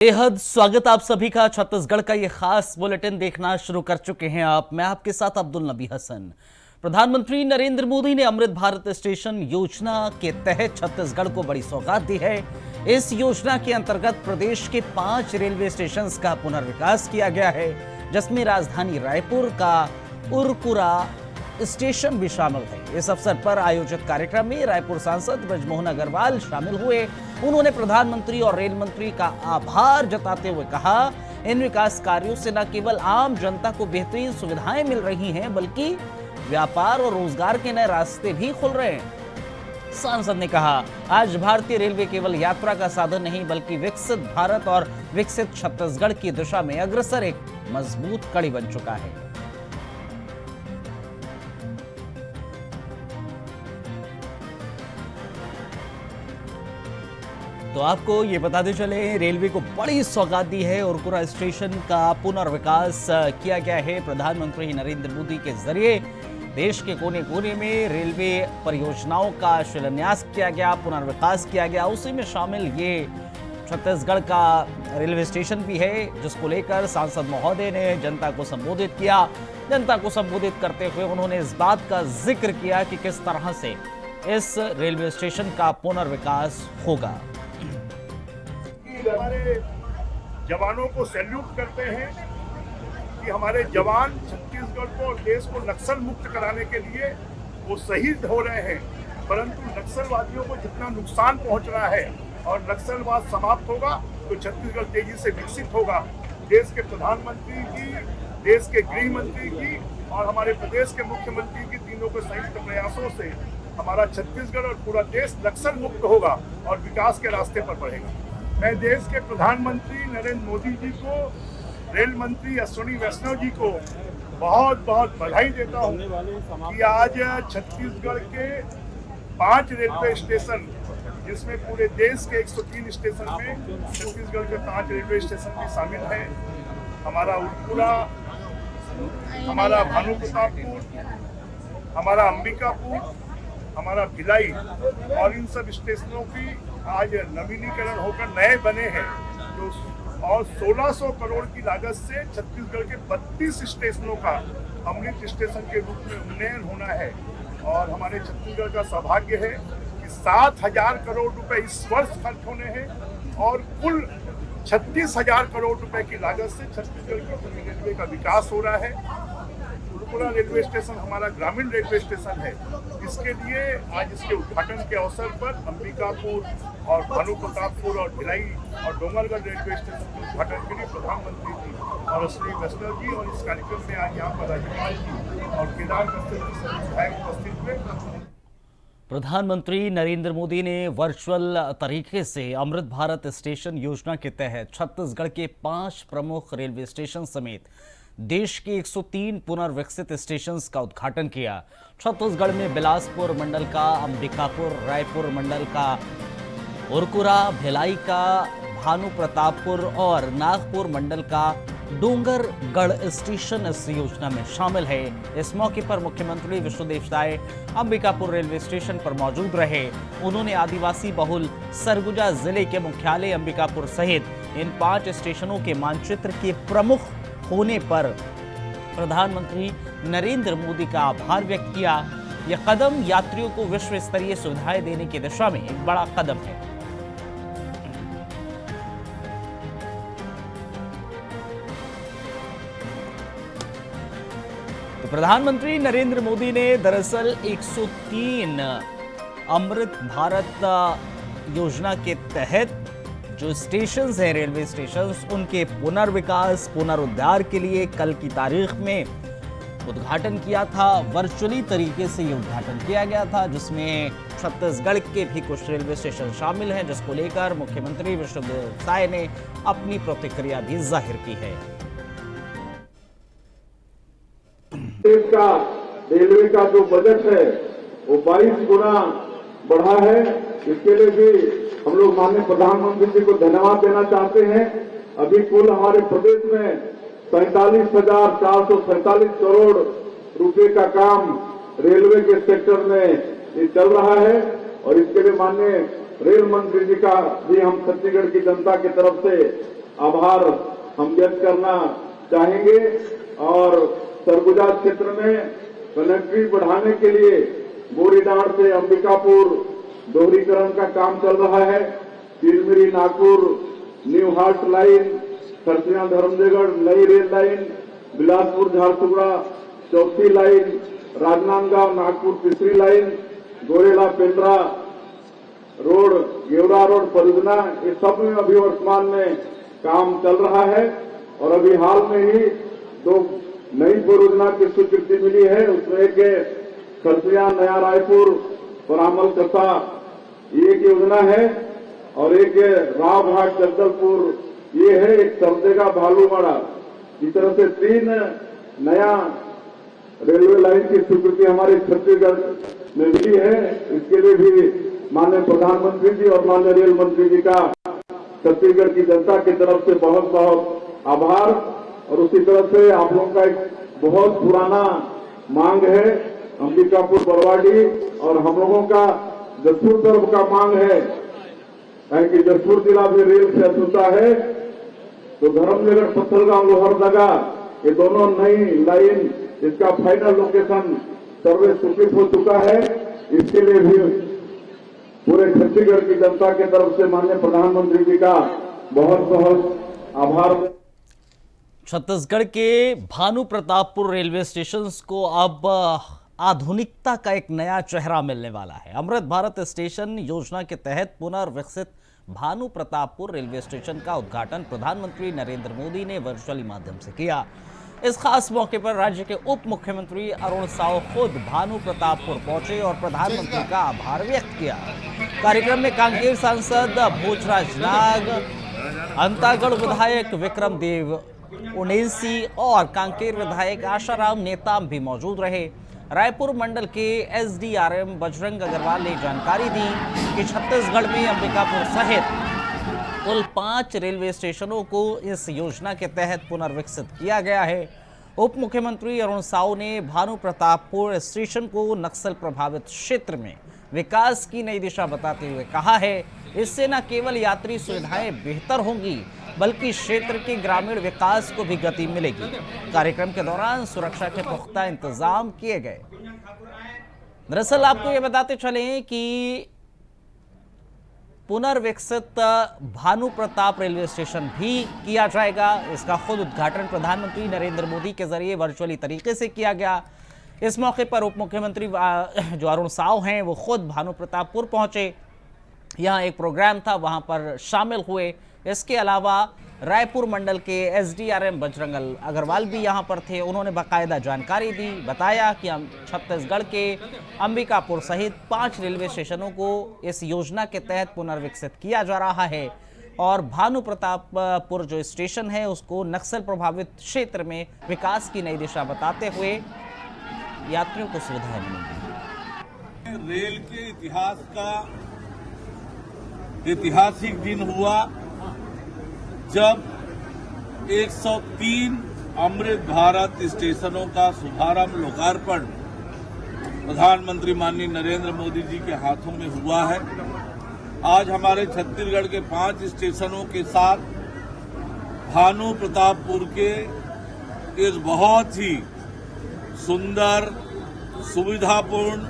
बेहद स्वागत आप सभी का। छत्तीसगढ़ का ये खास बुलेटिन देखना शुरू कर चुके हैं आप। मैं आपके साथ अब्दुल नबी हसन। प्रधानमंत्री नरेंद्र मोदी ने अमृत भारत स्टेशन योजना के तहत छत्तीसगढ़ को बड़ी सौगात दी है। इस योजना के अंतर्गत प्रदेश के 5 रेलवे स्टेशन का पुनर्विकास किया गया है, जिसमें राजधानी रायपुर का उरकुरा स्टेशन भी शामिल है। इस अवसर पर आयोजित कार्यक्रम में रायपुर सांसद ब्रजमोहन अग्रवाल शामिल हुए। उन्होंने प्रधानमंत्री और रेल मंत्री का आभार जताते हुए कहा, इन विकास कार्यों से न केवल आम जनता को बेहतरीन सुविधाएं मिल रही हैं, बल्कि व्यापार और रोजगार के नए रास्ते भी खुल रहे हैं। सांसद ने कहा, आज भारतीय रेलवे केवल यात्रा का साधन नहीं, बल्कि विकसित भारत और विकसित छत्तीसगढ़ की दिशा में अग्रसर एक मजबूत कड़ी बन चुका है। तो आपको ये बताते चले, रेलवे को बड़ी सौगात दी है। उरकुरा स्टेशन का पुनर्विकास किया गया है। प्रधानमंत्री नरेंद्र मोदी के जरिए देश के कोने कोने में रेलवे परियोजनाओं का शिलान्यास किया गया, पुनर्विकास किया गया। उसी में शामिल ये छत्तीसगढ़ का रेलवे स्टेशन भी है, जिसको लेकर सांसद महोदय ने जनता को संबोधित किया। जनता को संबोधित करते हुए उन्होंने इस बात का जिक्र किया कि किस तरह से इस रेलवे स्टेशन का पुनर्विकास होगा। हमारे जवानों को सैल्यूट करते हैं कि हमारे जवान छत्तीसगढ़ को और देश को नक्सल मुक्त कराने के लिए वो शहीद हो रहे हैं, परंतु नक्सलवादियों को जितना नुकसान पहुंच रहा है और नक्सलवाद समाप्त होगा तो छत्तीसगढ़ तेजी से विकसित होगा। देश के प्रधानमंत्री की, देश के गृह मंत्री की और हमारे प्रदेश के मुख्यमंत्री की तीनों के संयुक्त प्रयासों से हमारा छत्तीसगढ़ और पूरा देश नक्सल मुक्त होगा और विकास के रास्ते पर बढ़ेगा। मैं देश के प्रधानमंत्री नरेंद्र मोदी जी को, रेल मंत्री अश्विनी वैष्णव जी को बहुत बहुत बधाई देता हूं कि आज छत्तीसगढ़ के 5 रेलवे स्टेशन, जिसमें पूरे देश के 103 स्टेशन में छत्तीसगढ़ के 5 रेलवे स्टेशन भी शामिल हैं। हमारा उरकुरा, हमारा भानुप्रतापपुर, हमारा अंबिकापुर, हमारा भिलाई और इन सब स्टेशनों की आज नवीनीकरण होकर नए बने हैं। जो और 1600 करोड़ की लागत से छत्तीसगढ़ के 32 स्टेशनों का अमृत स्टेशन के रूप में उन्नयन होना है। और हमारे छत्तीसगढ़ का सौभाग्य है कि 7000 करोड़ रुपए इस वर्ष खर्च होने हैं और कुल 36,000 करोड़ रुपए की लागत से छत्तीसगढ़ की रेलवे का विकास हो रहा है। उरकुरा रेलवे स्टेशन हमारा ग्रामीण रेलवे स्टेशन है। इसके लिए आज इसके उद्घाटन के अवसर पर अंबिकापुर और भानुप्रतापपुर और भिलाई और डोंगरगढ़ रेलवे स्टेशन के उद्घाटन के लिए प्रधानमंत्री जी और अश्विनी वैष्णव जी और इस कार्यक्रम में आज यहाँ पर राज्यपाल जी और केदार कश्यप जी सभी विधायक उपस्थित हुए। प्रधानमंत्री नरेंद्र मोदी ने वर्चुअल तरीके से अमृत भारत स्टेशन योजना के तहत छत्तीसगढ़ के 5 प्रमुख रेलवे स्टेशन समेत देश के 103 पुनर्विकसित स्टेशन का उद्घाटन किया। छत्तीसगढ़ में बिलासपुर मंडल का अंबिकापुर, रायपुर मंडल का उरकुरा, भिलाई का भानुप्रतापपुर और नागपुर मंडल का डोंगरगढ़ स्टेशन इस योजना में शामिल है। इस मौके पर मुख्यमंत्री विष्णुदेव साय अंबिकापुर रेलवे स्टेशन पर मौजूद रहे। उन्होंने आदिवासी बहुल सरगुजा जिले के मुख्यालय अंबिकापुर सहित इन 5 स्टेशनों के मानचित्र के प्रमुख होने पर प्रधानमंत्री नरेंद्र मोदी का आभार व्यक्त किया। यह कदम यात्रियों को विश्व स्तरीय सुविधाएं देने की दिशा में एक बड़ा कदम है। तो प्रधानमंत्री नरेंद्र मोदी ने दरअसल 103 अमृत भारत योजना के तहत जो स्टेशंस हैं, रेलवे स्टेशंस, उनके पुनर्विकास, पुनरुद्धार के लिए कल की तारीख में उद्घाटन किया था। वर्चुअली तरीके से ये उद्घाटन किया गया था, जिसमें छत्तीसगढ़ के भी कुछ रेलवे स्टेशन शामिल हैं, जिसको लेकर मुख्यमंत्री विष्णुदेव साय ने अपनी प्रतिक्रिया भी जाहिर की है। देश का रेलवे का जो बजट है वो 22 गुना बढ़ा है। इसके लिए भी हम लोग माननीय प्रधानमंत्री जी को धन्यवाद देना चाहते हैं। अभी कुल हमारे प्रदेश में 47,447 करोड़ रुपए का काम रेलवे के सेक्टर में चल रहा है और इसके लिए माननीय रेल मंत्री जी का भी हम छत्तीसगढ़ की जनता की तरफ से आभार हम व्यक्त करना चाहेंगे। और सरगुजा क्षेत्र में कनेक्टिविटी बढ़ाने के लिए बोरीडांड से अंबिकापुर दोहरीकरण का काम चल रहा है। तिलमिरी नागपुर न्यू हार्ट लाइन, खरसिया धर्मजयगढ़ नई रेल लाइन, बिलासपुर झारसुगुड़ा चौथी लाइन, राजनांदगांव नागपुर तीसरी line, Gaurela Pendra road, Gevra road परियोजना, ये सब में अभी वर्तमान में काम चल रहा है। और अभी हाल में ही 2 नई परियोजना की स्वीकृति मिली है। उसमें एक खरसिया नया रायपुर परामल कसा, ये एक योजना है। और एक रावघाट जगदलपुर, ये है। एक सरदेगा भालूमाड़ा। इस तरह से 3 नया रेलवे लाइन की स्वीकृति हमारे छत्तीसगढ़ में मिली है। इसके लिए भी माननीय प्रधानमंत्री जी और माननीय रेल मंत्री जी का छत्तीसगढ़ की जनता की तरफ से बहुत बहुत आभार। और उसी तरह से आप लोगों का एक बहुत पुराना मांग है अंबिकापुर बरवाडी, और हम लोगों का जसपुर तरफ का मांग है, कि जसपुर जिला भी रेल से छूटा है। तो धर्मनगर पत्थलगांव लोहरदगा, ये दोनों नई लाइन, इसका फाइनल लोकेशन सर्वे स्वीकृत हो चुका है। इसके लिए भी पूरे छत्तीसगढ़ की जनता की तरफ से माननीय प्रधानमंत्री जी का बहुत बहुत आभार। छत्तीसगढ़ के भानु प्रतापपुर रेलवे स्टेशन को अब आधुनिकता का एक नया चेहरा मिलने वाला है। अमृत भारत स्टेशन योजना के तहत पुनर्विकसित भानु प्रतापपुर रेलवे स्टेशन का उद्घाटन प्रधानमंत्री नरेंद्र मोदी ने वर्चुअली माध्यम से किया। इस खास मौके पर राज्य के उप मुख्यमंत्री अरुण साव खुद भानु प्रतापपुर पहुंचे और प्रधानमंत्री का आभार व्यक्त किया। कार्यक्रम में कांकेर सांसद भोजराज नाग, अंतागढ़ विधायक विक्रम देव उनेसी और कांकेर विधायक आशाराम नेताम भी मौजूद रहे। रायपुर मंडल के एसडीआरएम बजरंग अग्रवाल ने जानकारी दी कि छत्तीसगढ़ में अंबिकापुर सहित कुल 5 रेलवे स्टेशनों को इस योजना के तहत पुनर्विकसित किया गया है। उप मुख्यमंत्री अरुण साव ने भानु प्रतापपुर स्टेशन को नक्सल प्रभावित क्षेत्र में विकास की नई दिशा बताते हुए कहा है, इससे न केवल यात्री सुविधाएं बेहतर होंगी बल्कि क्षेत्र के ग्रामीण विकास को भी गति मिलेगी। कार्यक्रम के दौरान सुरक्षा के पुख्ता इंतजाम किए गए। दरअसल आपको ये बताते चलें कि पुनर्विकसित भानु प्रताप रेलवे स्टेशन भी किया जाएगा। इसका खुद उद्घाटन प्रधानमंत्री नरेंद्र मोदी के जरिए वर्चुअली तरीके से किया गया। इस मौके पर उप मुख्यमंत्री जो अरुण साव हैं वो खुद भानु प्रतापपुर पहुंचे। यहाँ एक प्रोग्राम था, वहां पर शामिल हुए। इसके अलावा रायपुर मंडल के एसडीआरएम बजरंग अग्रवाल भी यहां पर थे। उन्होंने बाकायदा जानकारी दी, बताया कि छत्तीसगढ़ के अंबिकापुर सहित 5 रेलवे स्टेशनों को इस योजना के तहत पुनर्विकसित किया जा रहा है और भानु प्रतापपुर जो स्टेशन है उसको नक्सल प्रभावित क्षेत्र में विकास की नई दिशा बताते हुए यात्रियों को सुविधाएं मिलेंगी। रेल के इतिहास का ऐतिहासिक दिन हुआ जब 103 अमृत भारत स्टेशनों का शुभारंभ लोकार्पण प्रधानमंत्री माननीय नरेंद्र मोदी जी के हाथों में हुआ है। आज हमारे छत्तीसगढ़ के 5 स्टेशनों के साथ भानु प्रतापपुर के इस बहुत ही सुंदर, सुविधापूर्ण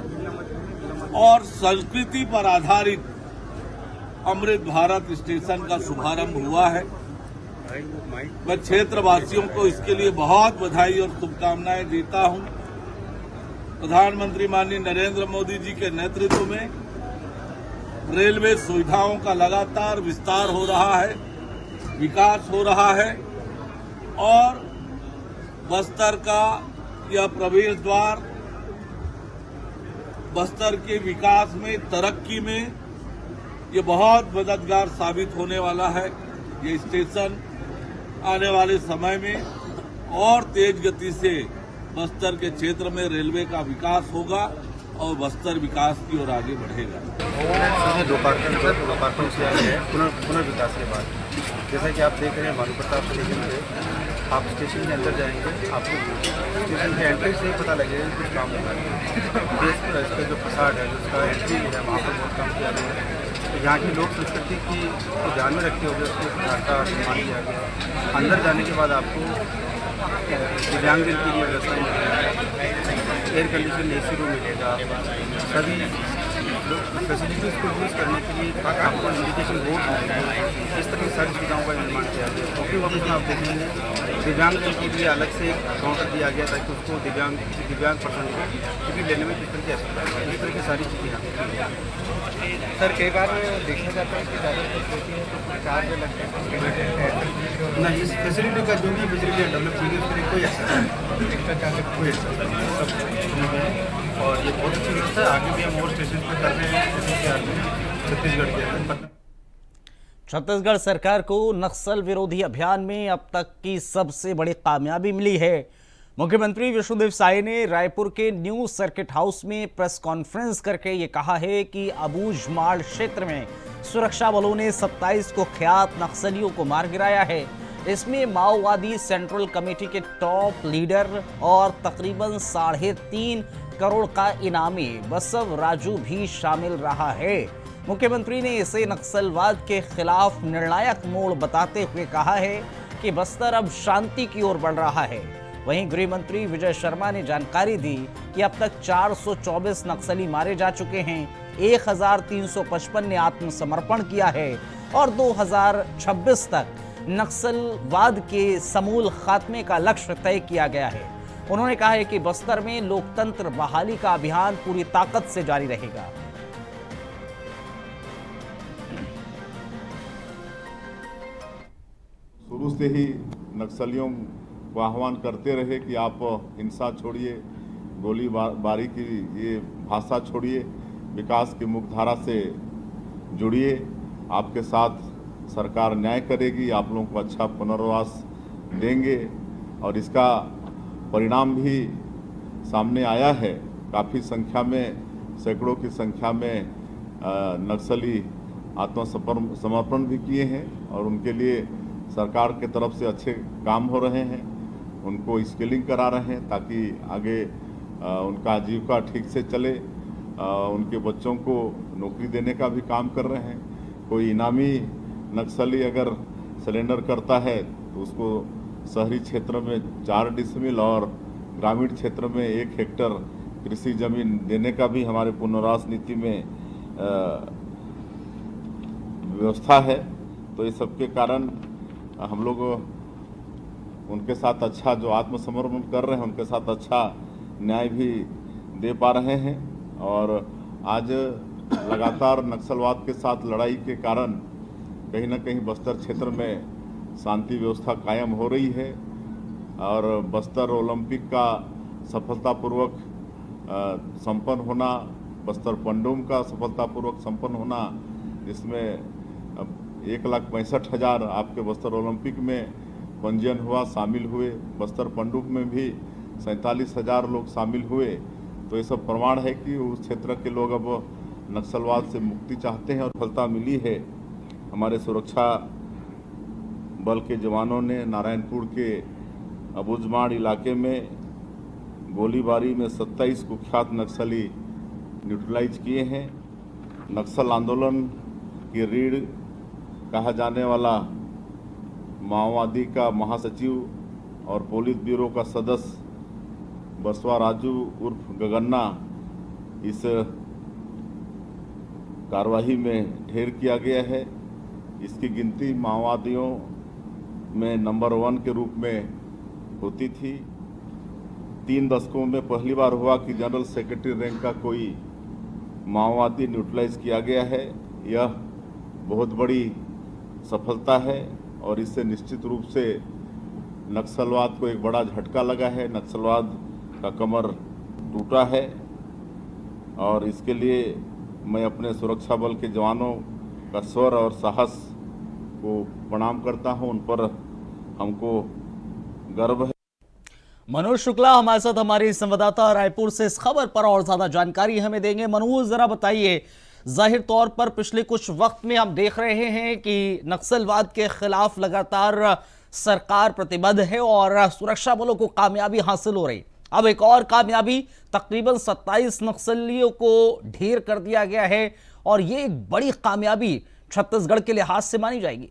और संस्कृति पर आधारित अमृत भारत स्टेशन का शुभारंभ हुआ है। मैं क्षेत्रवासियों को इसके लिए बहुत बधाई और शुभकामनाएं देता हूं। प्रधानमंत्री माननीय नरेंद्र मोदी जी के नेतृत्व में रेलवे सुविधाओं का लगातार विस्तार हो रहा है, विकास हो रहा है और बस्तर का यह प्रवेश द्वार बस्तर के विकास में, तरक्की में ये बहुत मददगार साबित होने वाला है। ये स्टेशन आने वाले समय में और तेज गति से बस्तर के क्षेत्र में रेलवे का विकास होगा और बस्तर विकास की ओर आगे बढ़ेगा। लोकार्पण किया गया है पुनर्विकास के बाद। जैसा कि आप देख रहे हैं भानु प्रताप स्टेशन पे, आप स्टेशन के अंदर जाएंगे, आपको स्टेशन के एंट्री से ही पता लगेगा कुछ काम होगा। इसका जो फसाड है, जो उसका एंट्री है, वहाँ पर बहुत काम किया गया है। यहाँ की लोक संस्कृति को ध्यान में रखते हुए उसको सुधार का निर्माण किया गया। अंदर जाने के बाद आपको दिव्यांगजन के लिए व्यवस्था मिलेगी, एयर कंडीशन AC रूम मिलेगा, सभी फैसिलिटीज़ को यूज़ करने के लिए आपको इंडिकेशन बोर्ड मिलेंगे। इस तरह की सारी सुविधाओं का निर्माण किया गया। ऑफिस ऑफिस में आप देखेंगे दिव्यांगजन के लिए अलग से एक काउंटर दिया गया ताकि उसको दिव्यांग पर्सन को टिकट लेने में किस तरह की असुविधा है, इस तरह की सारी चीज़ें यहाँ पे। सर कई बार देखा जाता है कि ज़्यादा फैसिलिटी है तो चार्ज लगते हैं। नहीं, इस फैसिलिटी का जो भी फैसिलिटी डेवलप की गई उसके लिए कोई एक्स्ट्रा चार्ज कोई एक्स्ट्रा सब और ये बहुत अच्छी व्यवस्था है। आगे भी हम और स्टेशन पर कर रहे हैं जैसे कि छत्तीसगढ़ के अंदर। छत्तीसगढ़ सरकार को नक्सल विरोधी अभियान में अब तक की सबसे बड़ी कामयाबी मिली है। मुख्यमंत्री विष्णुदेव साय ने रायपुर के न्यू सर्किट हाउस में प्रेस कॉन्फ्रेंस करके ये कहा है कि अबूझमाड़ क्षेत्र में सुरक्षा बलों ने 27 कुख्यात नक्सलियों को मार गिराया है। इसमें माओवादी सेंट्रल कमेटी के टॉप लीडर और तकरीबन 3.5 करोड़ का इनामी बसव राजू भी शामिल रहा है। मुख्यमंत्री ने इसे नक्सलवाद के खिलाफ निर्णायक मोड़ बताते हुए कहा है कि बस्तर अब शांति की ओर बढ़ रहा है। वहीं गृह मंत्री विजय शर्मा ने जानकारी दी कि अब तक 424 नक्सली मारे जा चुके हैं, 1355 ने आत्मसमर्पण किया है और 2026 तक नक्सलवाद के समूल खात्मे का लक्ष्य तय किया गया है। उन्होंने कहा है कि बस्तर में लोकतंत्र बहाली का अभियान पूरी ताकत से जारी रहेगा। शुरू से ही नक्सलियों को आह्वान करते रहे कि आप हिंसा छोड़िए, गोलीबारी की ये भाषा छोड़िए, विकास की मुख्यधारा से जुड़िए। आपके साथ सरकार न्याय करेगी, आप लोगों को अच्छा पुनर्वास देंगे और इसका परिणाम भी सामने आया है। काफ़ी संख्या में, सैकड़ों की संख्या में नक्सली आत्मसमर्पण भी किए हैं और उनके लिए सरकार के तरफ से अच्छे काम हो रहे हैं। उनको स्किलिंग करा रहे हैं ताकि आगे उनका आजीविका ठीक से चले। उनके बच्चों को नौकरी देने का भी काम कर रहे हैं। कोई इनामी नक्सली अगर सरेंडर करता है तो उसको शहरी क्षेत्र में 4 डिसमिल और ग्रामीण क्षेत्र में 1 हेक्टर कृषि जमीन देने का भी हमारे पुनर्वास नीति में व्यवस्था है। तो इस सब के कारण हम लोग उनके साथ अच्छा, जो आत्मसमर्पण कर रहे हैं उनके साथ अच्छा न्याय भी दे पा रहे हैं। और आज लगातार नक्सलवाद के साथ लड़ाई के कारण कहीं ना कहीं बस्तर क्षेत्र में शांति व्यवस्था कायम हो रही है और बस्तर ओलंपिक का सफलतापूर्वक संपन्न होना, बस्तर पंडोम का सफलतापूर्वक संपन्न होना, जिसमें 1,65,000 आपके बस्तर ओलंपिक में पंजीयन हुआ, शामिल हुए। बस्तर पंडुप में भी 47,000 लोग शामिल हुए। तो ये सब प्रमाण है कि उस क्षेत्र के लोग अब नक्सलवाद से मुक्ति चाहते हैं और सफलता मिली है। हमारे सुरक्षा बल के जवानों ने नारायणपुर के अबूझमाड़ इलाके में गोलीबारी में 27 कुख्यात नक्सली न्यूट्रलाइज किए हैं। नक्सल आंदोलन की रीढ़ कहा जाने वाला माओवादी का महासचिव और पोलित ब्यूरो का सदस्य बसवा राजू उर्फ गगन्ना इस कार्रवाई में ढेर किया गया है। इसकी गिनती माओवादियों में नंबर 1 के रूप में होती थी। 3 दशकों में पहली बार हुआ कि जनरल सेक्रेटरी रैंक का कोई माओवादी न्यूट्रलाइज किया गया है। यह बहुत बड़ी सफलता है और इससे निश्चित रूप से नक्सलवाद को एक बड़ा झटका लगा है। नक्सलवाद का कमर टूटा है और इसके लिए मैं अपने सुरक्षा बल के जवानों का स्वर और साहस को प्रणाम करता हूं। उन पर हमको गर्व है। मनोज शुक्ला हमारे साथ, हमारे संवाददाता रायपुर से इस खबर पर और ज्यादा जानकारी हमें देंगे। मनोज, जरा बताइए, जाहिर तौर पर पिछले कुछ वक्त में हम देख रहे हैं कि नक्सलवाद के खिलाफ लगातार सरकार प्रतिबद्ध है और सुरक्षा बलों को कामयाबी हासिल हो रही। अब एक और कामयाबी, तकरीबन 27 नक्सलियों को ढेर कर दिया गया है और ये एक बड़ी कामयाबी छत्तीसगढ़ के लिहाज से मानी जाएगी।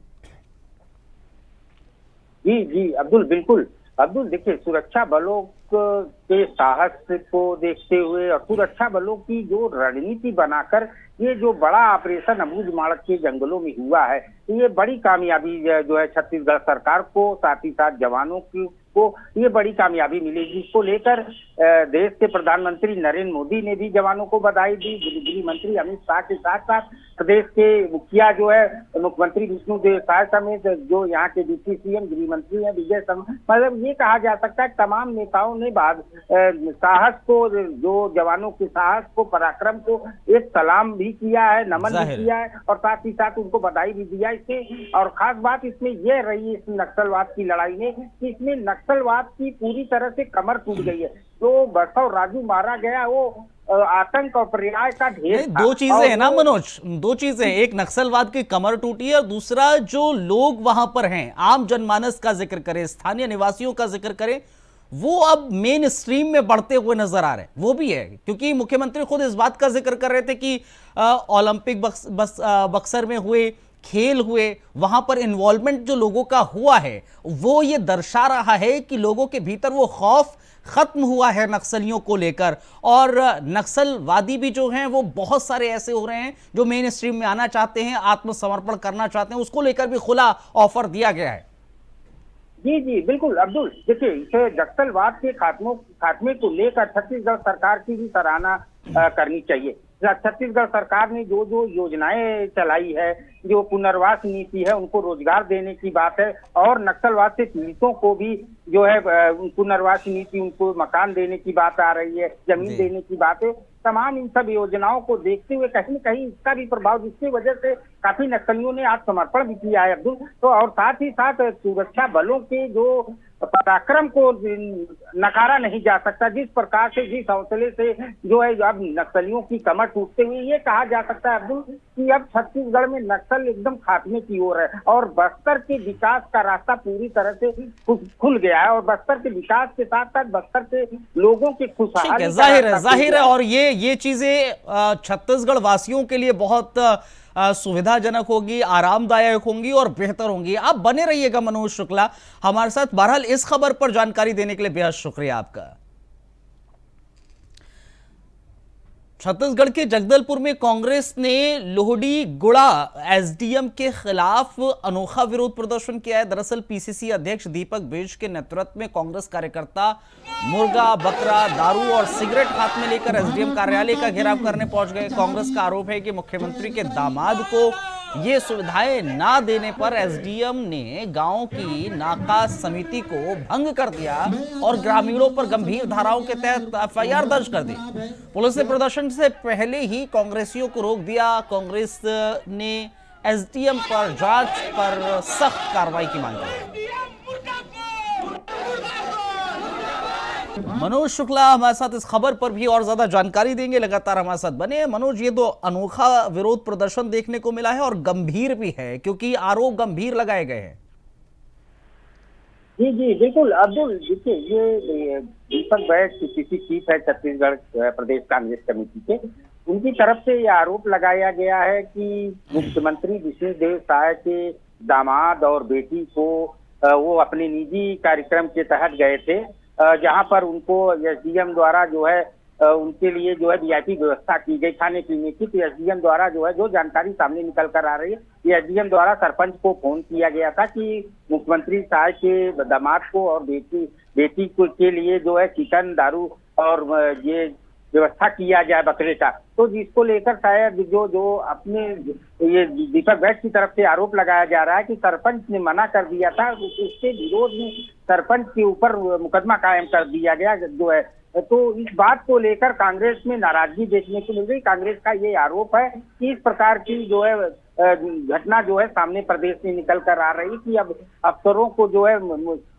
जी जी अब्दुल, बिल्कुल अब्दुल, देखिए सुरक्षा बलों के साहस को देखते हुए और सुरक्षा बलों की जो रणनीति बनाकर ये जो बड़ा ऑपरेशन अबूझमाड़ के जंगलों में हुआ है, ये बड़ी कामयाबी जो है छत्तीसगढ़ सरकार को, साथ ही साथ जवानों को ये बड़ी कामयाबी मिलेगी। इसको लेकर देश के प्रधानमंत्री नरेंद्र मोदी ने भी जवानों को बधाई दी। गृह मंत्री अमित शाह के साथ साथ प्रदेश के मुखिया जो है मुख्यमंत्री विष्णुदेव साय समेत जो यहाँ के डिप्टी सीएम गृह मंत्री हैं विजय शर्मा, मतलब ये कहा जा सकता है तमाम नेताओं ने साहस को, जो जवानों के साहस को, पराक्रम को एक सलाम भी किया है, नमन भी किया है और साथ ही साथ उनको बधाई भी दिया इससे। और खास बात इसमें यह रही इस नक्सलवाद की लड़ाई में कि इसमें नक्सलवाद की पूरी तरह से कमर टूट गई है। तो बसव राजू मारा गया वो आतंक और पर्याय का ढेर। दो चीजें है ना मनोज, दो चीजें, एक नक्सलवाद की कमर टूटी है और दूसरा जो लोग वहां पर हैं, आम जनमानस का जिक्र करें, स्थानीय निवासियों का जिक्र करें, वो अब मेन स्ट्रीम में बढ़ते हुए नजर आ रहे हैं। वो भी है क्योंकि मुख्यमंत्री खुद इस बात का जिक्र कर रहे थे कि ओलंपिक बक्सर में हुए खेल हुए, वहां पर इन्वॉल्वमेंट जो लोगों का हुआ है वो ये दर्शा रहा है कि लोगों के भीतर वो खौफ खत्म हुआ है नक्सलियों को लेकर। और नक्सलवादी भी जो हैं वो बहुत सारे ऐसे हो रहे हैं जो मेन स्ट्रीम में आना चाहते हैं, आत्मसमर्पण करना चाहते हैं, उसको लेकर भी खुला ऑफर दिया गया है। जी जी बिल्कुल अब्दुल, देखिए इसे नक्सलवाद के खात्मे को लेकर छत्तीसगढ़ सरकार की भी सराहना करनी चाहिए। छत्तीसगढ़ सरकार ने जो जो योजनाएं चलाई है, जो पुनर्वास नीति है, उनको रोजगार देने की बात है और नक्सलवाद से पीड़ितों को भी जो है पुनर्वास नीति, उनको मकान देने की बात आ रही है, जमीन देने की बात है। तमाम इन सब योजनाओं को देखते हुए कहीं न कहीं इसका भी प्रभाव, जिसकी वजह से काफी नक्सलियों ने आत्मसमर्पण भी किया है अब्दुल। तो और साथ ही साथ सुरक्षा बलों के जो पराक्रम को नकारा नहीं जा सकता। जिस प्रकार से, जिस हौसले से जो है अब नक्सलियों की कमर टूटते हुए ये कहा जा सकता है अब्दुल कि अब छत्तीसगढ़ में नक्सल एकदम खात्मे की ओर है और बस्तर के विकास का रास्ता पूरी तरह से खुल गया है और बस्तर के विकास के साथ साथ बस्तर के लोगों के खुशहाली, जाहिर है और ये चीजें छत्तीसगढ़ वासियों के लिए बहुत सुविधाजनक होगी, आरामदायक होंगी और बेहतर होंगी। आप बने रहिएगा मनोज शुक्ला हमारे साथ। बहरहाल इस खबर पर जानकारी देने के लिए बेहद शुक्रिया आपका। छत्तीसगढ़ के जगदलपुर में कांग्रेस ने लोहड़ी गुड़ा एसडीएम के खिलाफ अनोखा विरोध प्रदर्शन किया है। दरअसल पीसीसी अध्यक्ष दीपक बेज के नेतृत्व में कांग्रेस कार्यकर्ता मुर्गा, बकरा, दारू और सिगरेट हाथ में लेकर एसडीएम कार्यालय का घेराव करने पहुंच गए। कांग्रेस का आरोप है कि मुख्यमंत्री के दामाद को ये सुविधाएं ना देने पर एसडीएम ने गांव की नाका समिति को भंग कर दिया और ग्रामीणों पर गंभीर धाराओं के तहत एफआईआर दर्ज कर दी। पुलिस ने प्रदर्शन से पहले ही कांग्रेसियों को रोक दिया। कांग्रेस ने एसडीएम पर जांच कर सख्त कार्रवाई की मांग की। मनोज शुक्ला हमारे साथ इस खबर पर भी और ज्यादा जानकारी देंगे, लगातार हमारे साथ बने। मनोज, ये तो अनोखा विरोध प्रदर्शन देखने को मिला है और गंभीर भी है क्योंकि आरोप गंभीर लगाए गए हैं। जी जी बिल्कुल अब्दुल, देखिए ये दीपक बैज पीसीसी चीफ है छत्तीसगढ़ प्रदेश कांग्रेस कमेटी के, उनकी तरफ से ये आरोप लगाया गया है कि मुख्यमंत्री विष्णुदेव साय के दामाद और बेटी को वो अपने निजी कार्यक्रम के तहत गए थे जहां पर उनको एसडीएम द्वारा जो है उनके लिए जो है वीआईपी व्यवस्था की गई खाने पीने की। तो एसडीएम द्वारा जो है, जो जानकारी सामने निकल कर आ रही है, ये एसडीएम द्वारा सरपंच को फोन किया गया था कि मुख्यमंत्री साय के दामाद को और बेटी को के लिए जो है चिकन, दारू और ये व्यवस्था किया जाए बकरे का। तो जिसको लेकर शायद जो अपने ये दीपक बैज की तरफ से आरोप लगाया जा रहा है कि सरपंच ने मना कर दिया था, उसके विरोध में सरपंच के ऊपर मुकदमा कायम कर दिया गया जो है। तो इस बात को लेकर कांग्रेस में नाराजगी देखने को मिल रही। कांग्रेस का ये आरोप है कि इस प्रकार की जो है घटना जो है सामने प्रदेश में निकल कर आ रही कि अब अफसरों को जो है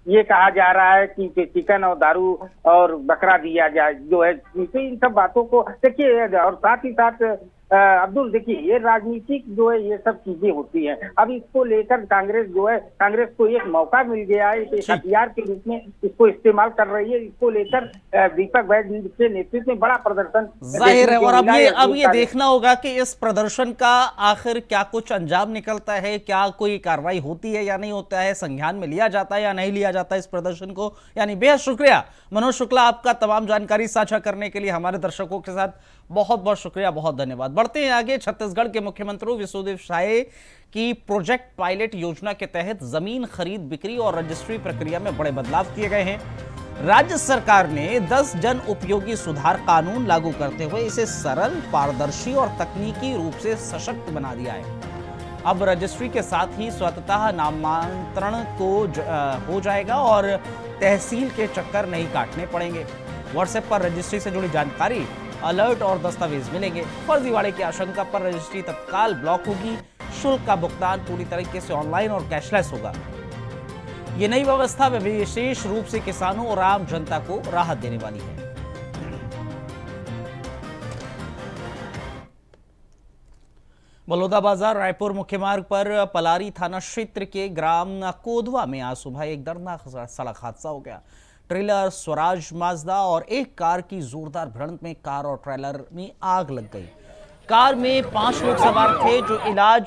ये कहा जा रहा है कि चिकन और दारू और बकरा दिया जाए जो है। इन सब बातों को देखिए और साथ ही साथ अब्दुल देखिए, ये राजनीतिक जो है ये सब चीजें होती हैं। अब इसको लेकर कांग्रेस जो है, कांग्रेस को एक मौका मिल गया है, एक हथियार के रूप में इसको इस्तेमाल कर रही है। इसको लेकर दीपक बैठ के नेतृत्व में बड़ा प्रदर्शन जाहिर है। और अब ये देखना होगा कि इस प्रदर्शन का आखिर क्या कुछ अंजाम निकलता है, क्या कोई कार्रवाई होती है या नहीं होता है, संज्ञान में लिया जाता है या नहीं लिया जाता है इस प्रदर्शन को। यानी बेहद शुक्रिया मनोज शुक्ला, आपका तमाम जानकारी साझा करने के लिए हमारे दर्शकों के साथ बहुत बहुत शुक्रिया, बहुत धन्यवाद। बढ़ते हैं आगे। छत्तीसगढ़ के मुख्यमंत्री विष्णुदेव साय की प्रोजेक्ट पायलट योजना के तहत जमीन खरीद, बिक्री और रजिस्ट्री प्रक्रिया में बड़े बदलाव किए गए हैं। राज्य सरकार ने 10 जन उपयोगी सुधार कानून लागू करते हुए इसे सरल, पारदर्शी और तकनीकी रूप से सशक्त बना दिया है। अब रजिस्ट्री के साथ ही स्वतः नामांतरण हो जाएगा और तहसील के चक्कर नहीं काटने पड़ेंगे। व्हाट्सएप पर रजिस्ट्री से जुड़ी जानकारी, अलर्ट और दस्तावेज मिलेंगे। फर्जीवाड़े की आशंका पर रजिस्ट्री तत्काल ब्लॉक होगी। शुल्क का भुगतान पूरी तरीके से ऑनलाइन और कैशलेस होगा। ये नई व्यवस्था विशेष रूप से किसानों और आम जनता को राहत देने वाली है। बलौदाबाजार रायपुर मुख्य मार्ग पर पलारी थाना क्षेत्र के ग्राम कोदवा में आज सुबह एक दर्दनाक सड़क हादसा हो गया। ट्रेलर स्वराज माजदा और एक कार की जोरदार भिड़ंत में कार और ट्रेलर में आग लग गई। कार में 5 लोग सवार थे जो इलाज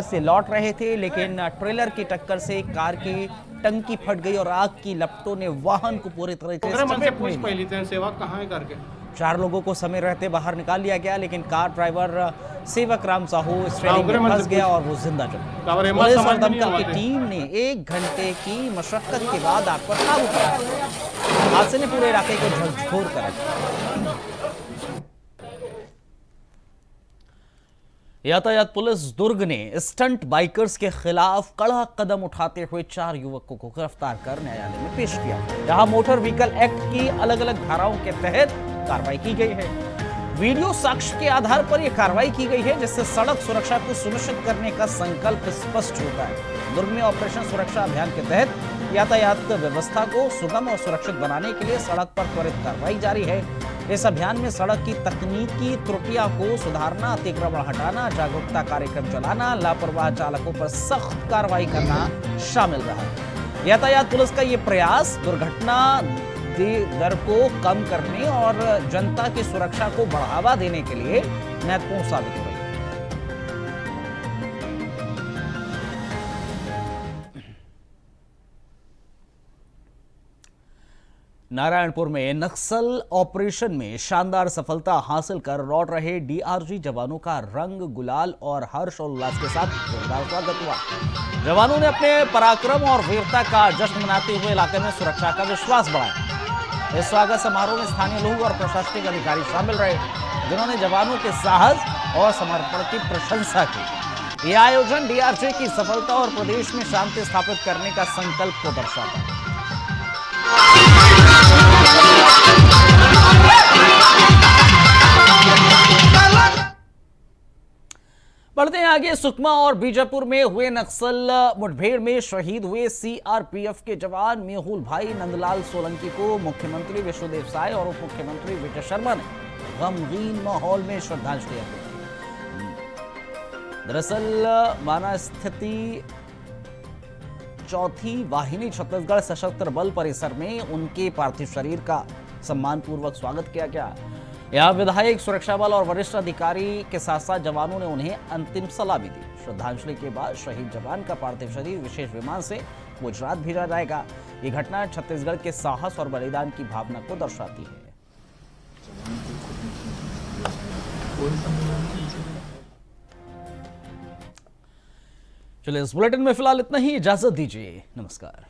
से लौट रहे थे, लेकिन ट्रेलर की टक्कर से कार की टंकी फट गई और आग की लपटों ने वाहन को पूरी तरीके से चपेट में लिया। सेवा कहाँ है करके 4 लोगों को समय रहते बाहर निकाल लिया गया, लेकिन कार ड्राइवर सेवक राम साहू स्टेयरिंग में फंस गया और वो जिंदा जला। पुलिस और दमकल की टीम ने 1 घंटे की मशक्कत के बाद आग पर काबू पाया। हादसे ने पूरे इलाके को झकझोर कर रखा। यातायात पुलिस दुर्ग ने स्टंट बाइकर्स के खिलाफ कड़ा कदम उठाते हुए 4 युवकों को गिरफ्तार कर न्यायालय में पेश किया। यहां मोटर व्हीकल एक्ट की अलग अलग धाराओं के तहत कार्रवाई की गई है। वीडियो साक्ष्य के आधार पर यह कार्रवाई की गई है, जिससे सड़क सुरक्षा को सुनिश्चित करने का संकल्प स्पष्ट होता है। दुर्ग में ऑपरेशन सुरक्षा अभियान के तहत यातायात व्यवस्था को सुगम और सुरक्षित बनाने के लिए सड़क पर त्वरित कार्रवाई जारी है। इस अभियान में सड़क की तकनीकी त्रुटियां को सुधारना, अतिक्रमण हटाना, जागरूकता कार्यक्रम चलाना, लापरवाह चालकों पर सख्त कार्रवाई करना शामिल रहा है। यातायात पुलिस का यह प्रयास दुर्घटना दर को कम करने और जनता की सुरक्षा को बढ़ावा देने के लिए महत्वपूर्ण साबित हुआ। नारायणपुर में नक्सल ऑपरेशन में शानदार सफलता हासिल कर लौट रहे डीआरजी जवानों का रंग, गुलाल और हर्ष और उल्लास के साथ जोरदार स्वागत हुआ। जवानों ने अपने पराक्रम और वीरता का जश्न मनाते हुए इलाके में सुरक्षा का विश्वास बढ़ाया। इस स्वागत समारोह में स्थानीय लोग और प्रशासनिक अधिकारी शामिल रहे, जिन्होंने जवानों के साहस और समर्पण की प्रशंसा की। यह आयोजन डीआरजी की सफलता और प्रदेश में शांति स्थापित करने का संकल्प को दर्शाता है। बढ़ते हैं आगे। सुकमा और बीजापुर में हुए नक्सल मुठभेड़ में शहीद हुए सीआरपीएफ के जवान मेहुल भाई नंदलाल सोलंकी को मुख्यमंत्री विष्णुदेव साय और उप मुख्यमंत्री विजय शर्मा ने गमगीन माहौल में श्रद्धांजलि दी। दरअसल माना स्थिति 4थी वाहिनी छत्तीसगढ़ सशस्त्र बल परिसर में उनके पार्थिव शरीर का सम्मानपूर्वक स्वागत किया गया। यहाँ विधायक, सुरक्षा बल और वरिष्ठ अधिकारी के साथ साथ जवानों ने उन्हें अंतिम सलामी दी। श्रद्धांजलि के बाद शहीद जवान का पार्थिव शरीर विशेष विमान से गुजरात भेजा जाएगा। ये घटना छत्तीसगढ़ के साहस और बलिदान की भावना को दर्शाती है। चलिए, इस बुलेटिन में फिलहाल इतना ही। इजाजत दीजिए, नमस्कार।